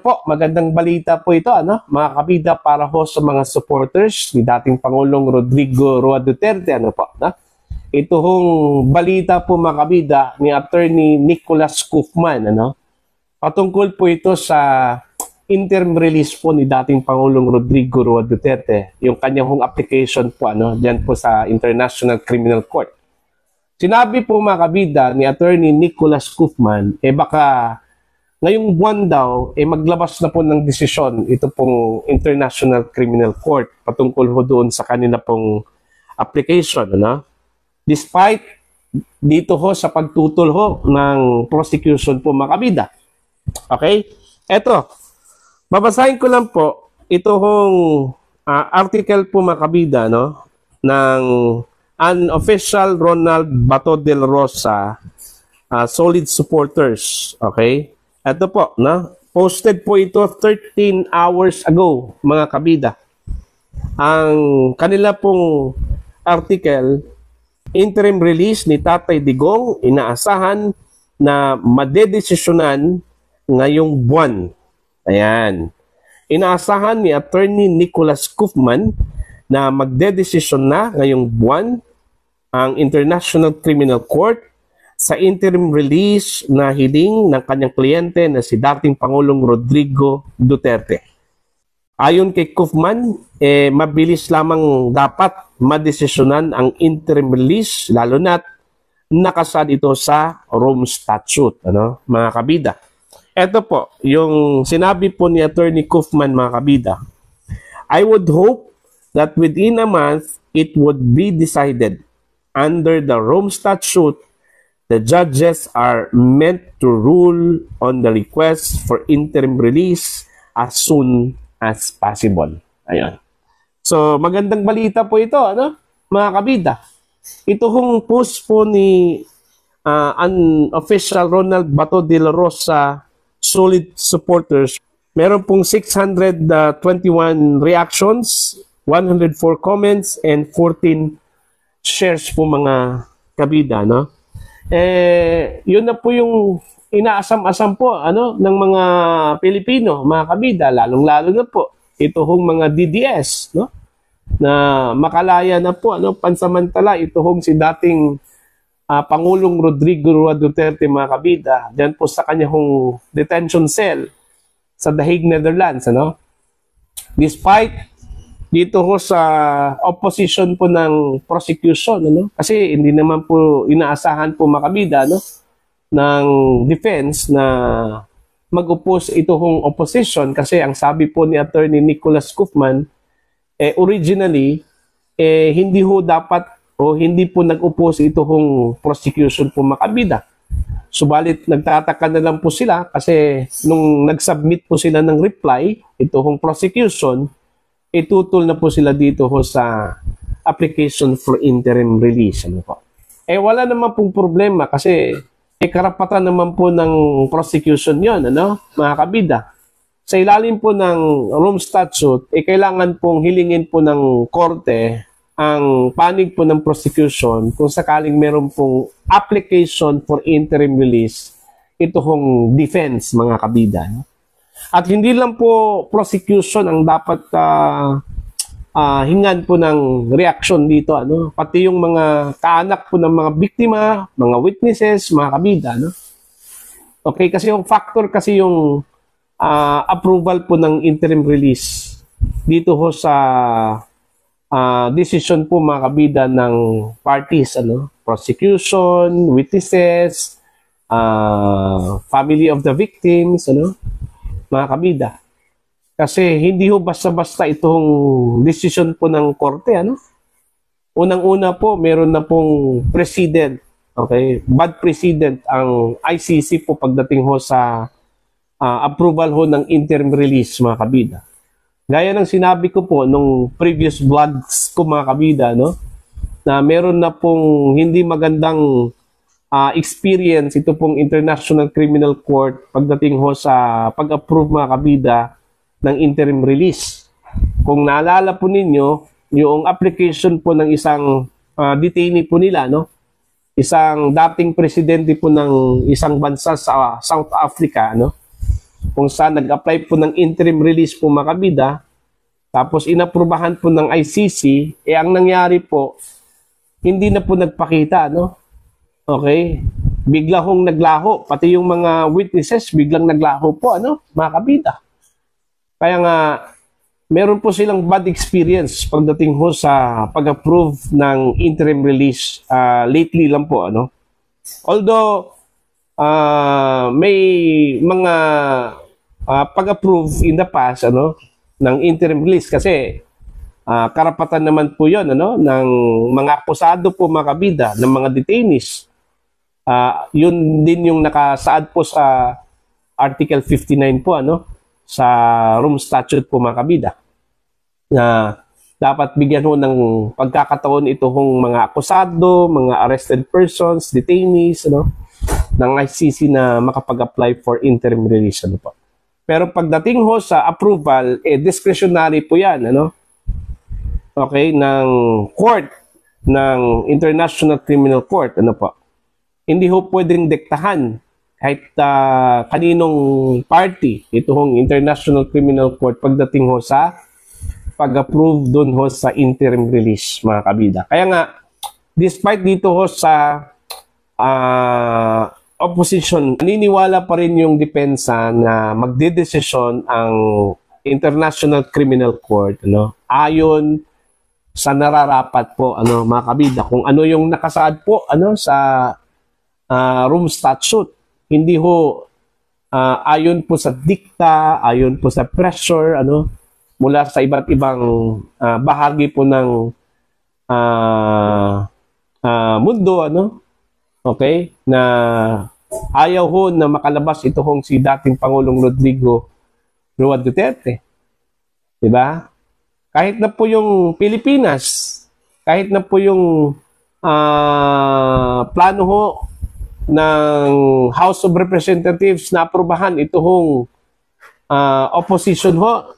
po, magandang balita po ito, mga kabida, para ho sa mga supporters ni dating Pangulong Rodrigo Roa Duterte, Ito hong balita po, mga kabida, ni Attorney Nicholas Guzman, patungkol po ito sa interim release po ni dating Pangulong Rodrigo Roa Duterte, yung kanyang hong application po, diyan po sa International Criminal Court. Sinabi po, mga kabida, ni Attorney Nicholas Guzman, baka ngayong buwan daw, maglabas na po ng desisyon ito pong International Criminal Court patungkol ho doon sa kanila pong application. Despite dito ho sa pagtutol ho ng prosecution po, mga kabida. Okay? Eto, babasahin ko lang po ito hong article po, mga kabida, ng Unofficial Ronald Bato del Rosa Solid Supporters. Okay? Ito po, posted po ito 13 hours ago, mga kabida. Ang kanila pong article, interim release ni Tatay Digong, inaasahan na madedesisyonan ngayong buwan. Ayan. Inaasahan ni Attorney Nicholas Guzman na magdedesisyon na ngayong buwan ang International Criminal Court sa interim release na hiling ng kanyang kliyente na si dating Pangulong Rodrigo Duterte. Ayon kay Guzman, mabilis lamang dapat madesisyonan ang interim release, lalo na't nakasad ito sa Rome Statute, mga kabida. Ito po, yung sinabi po ni Attorney Guzman, mga kabida. I would hope that within a month, it would be decided under the Rome Statute. The judges are meant to rule on the request for interim release as soon as possible. Ayan. So, magandang balita po ito, mga kabida. Ito hong post po ni Unofficial Ronald Bato de la Rosa Solid Supporters. Meron pong 621 reactions, 104 comments, and 14 shares po, mga kabida, yun na po yung inaasam-asam po ng mga Pilipino, mga kabida, lalong-lalo na po ito hong mga DDS, na makalaya na po, pansamantala ito hong si dating Pangulong Rodrigo Roa Duterte, mga kabida, diyan po sa kanya hong detention cell sa The Hague, Netherlands, Despite dito ho sa opposition po ng prosecution, kasi hindi naman po inaasahan po, mga kabida, ng defense na mag-oppose ito hong opposition, kasi ang sabi po ni Attorney Nicholas Guzman, originally, hindi ho dapat o hindi po nag-oppose ito hong prosecution po, mga kabida. Subalit nagtataka na lang po sila kasi nung nag-submit po sila ng reply, ito hong prosecution, itutol na po sila dito ho sa application for interim release. Wala naman pong problema kasi karapatan naman po ng prosecution yon, mga kabida. Sa ilalim po ng Rome Statute, kailangan pong hilingin po ng korte ang panig po ng prosecution kung sakaling meron pong application for interim release, ito hong defense, mga kabida. At hindi lang po prosecution ang dapat hingan po ng reaction dito, pati yung mga kaanak po ng mga biktima, mga witnesses, mga kabida, Okay, kasi yung factor kasi yung approval po ng interim release dito ho sa decision po, mga kabida, ng parties, prosecution, witnesses, family of the victims, mga kabida. Kasi hindi ho basta-basta itong decision po ng korte, Unang-una po, meron na pong precedent, okay? Bad precedent ang ICC po pagdating ho sa approval ho ng interim release, mga kabida. Gaya ng sinabi ko po nung previous vlogs ko, mga kabida, na meron na pong hindi magandang experience ito pong International Criminal Court pagdating ho sa pag-approve, mga kabida, ng interim release. Kung naalala po ninyo, yung application po ng isang detainee po nila, isang dating presidente po ng isang bansa sa South Africa, kung saan nag-apply po ng interim release po mga kabida, tapos inaprubahan po ng ICC, ang nangyari po, hindi na po nagpakita, no? Okay? Bigla hong naglaho, pati yung mga witnesses, biglang naglaho po, mga kabida. Kaya nga, meron po silang bad experience pagdating ho sa pag-approve ng interim release lately lang po, Although, may mga pag-approve in the past, ng interim release kasi karapatan naman po yun, ng mga akusado po mga kabida, ng mga detainees. Yun din yung nakasaad po sa Article 59 po, sa Rome Statute po mga kabida, na dapat bigyan ho ng pagkakataon ito hong mga akusado, mga arrested persons, detainees, ng ICC na makapag-apply for interim release, po. Pero pagdating ho sa approval, discretionary po yan, Okay, ng court, ng International Criminal Court, po. Hindi ho pwedeng diktahan kahit kaninong party, ito hong International Criminal Court, pagdating ho sa pag-approve doon ho sa interim release, mga kabida. Kaya nga, despite dito ho sa opposition, naniniwala pa rin yung depensa na magdedesisyon ang International Criminal Court, ayon sa nararapat po, mga kabida, kung ano yung nakasaad po, sa Rome Statute. Hindi ho ayon po sa dikta, ayon po sa pressure, mula sa iba't ibang bahagi po ng mundo, okay, na ayaw ho na makalabas ito hong si dating Pangulong Rodrigo Roa Duterte. Diba? Kahit na po yung Pilipinas, kahit na po yung plano ho ng House of Representatives na aprubahan ito hong opposition ho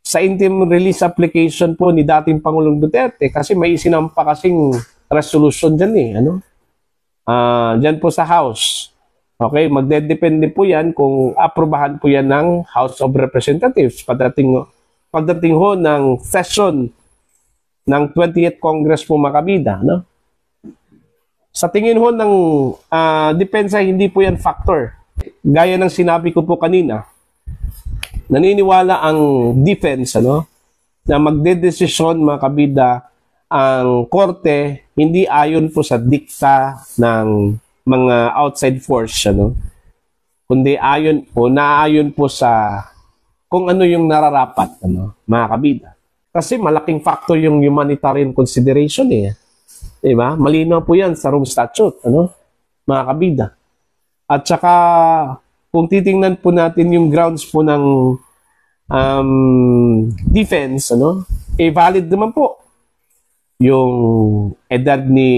sa interim release application po ni dating Pangulong Duterte, kasi may isinampa kasing resolution dyan dyan po sa House. Okay, magdedepende po yan kung aprubahan po yan ng House of Representatives pagdating ho ng session ng 20th Congress po mga kabida, Sa tingin ho ng depensa, hindi po yan factor. Gaya ng sinabi ko po kanina, naniniwala ang defense, na magdedesisyon mga kabida ang korte hindi ayon po sa dikta ng mga outside force, kundi ayon o naayon po sa kung ano yung nararapat, mga kabida. Kasi malaking factor yung humanitarian consideration, Diba? Malinaw po yan sa Rome Statute, mga kabida. At saka, kung titingnan po natin yung grounds po ng defense, valid naman po yung edad ni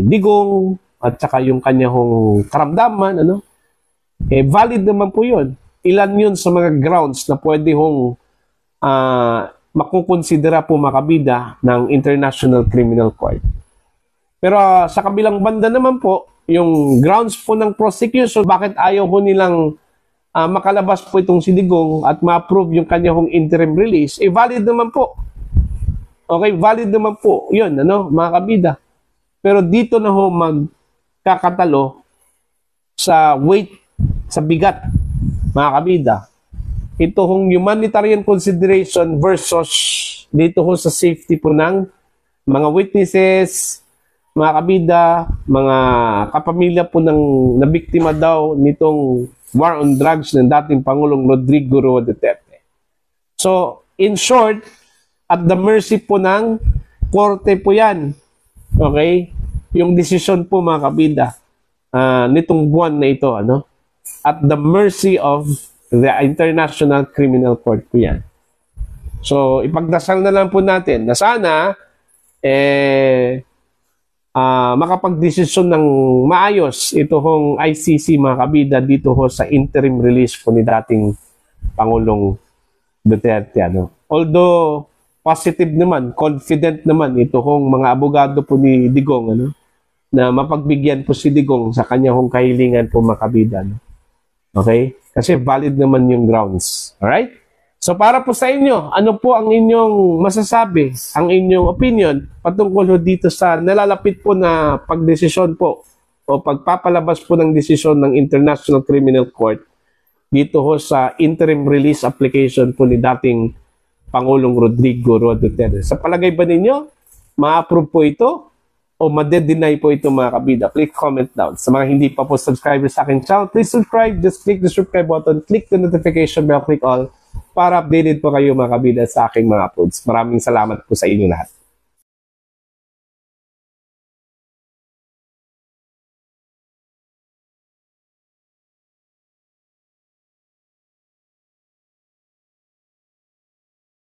Digong at saka yung kanyang karamdaman, valid naman po yun. Ilan yun sa mga grounds na pwede hong makukonsidera po mga kabida ng International Criminal Court. Pero sa kabilang banda naman po, yung grounds po ng prosecution, bakit ayaw ho nilang makalabas po itong si Digong at ma-approve yung kanyang interim release, valid naman po. Okay, valid naman po. Yun, mga kabida. Pero dito na ho magkakatalo sa weight, sa bigat, mga kabida. Ito hong humanitarian consideration versus dito ho sa safety po ng mga witnesses, mga kabida, mga kapamilya po ng nabiktima daw nitong war on drugs ng dating Pangulong Rodrigo Roa Duterte. So, in short, at the mercy po ng korte po yan. Okay? Yung desisyon po mga kabida nitong buwan na ito, at the mercy of the International Criminal Court po yan. So, ipagdasal na lang po natin na sana makapag-desisyon ng maayos ito hong ICC mga kabida dito ho sa interim release po ni dating Pangulong Duterte. Although positive naman, confident naman ito hong mga abogado po ni Digong na mapagbigyan po si Digong sa kanya hong kahilingan po mga kabida. Okay? Kasi valid naman yung grounds. Alright? So para po sa inyo, ano po ang inyong masasabi, ang inyong opinion patungkol ho dito sa nalalapit po na pagdesisyon po o pagpapalabas po ng desisyon ng International Criminal Court dito ho sa interim release application po ni dating Pangulong Rodrigo Roa Duterte. Sa palagay ba ninyo, ma-approve po ito o ma-deny po ito mga kabida? Please comment down. Sa mga hindi pa po subscriber sa aking channel, please subscribe. Just click the subscribe button, click the notification bell, click all para updated po kayo mga kabida sa aking mga uploads. Maraming salamat po sa inyo lahat.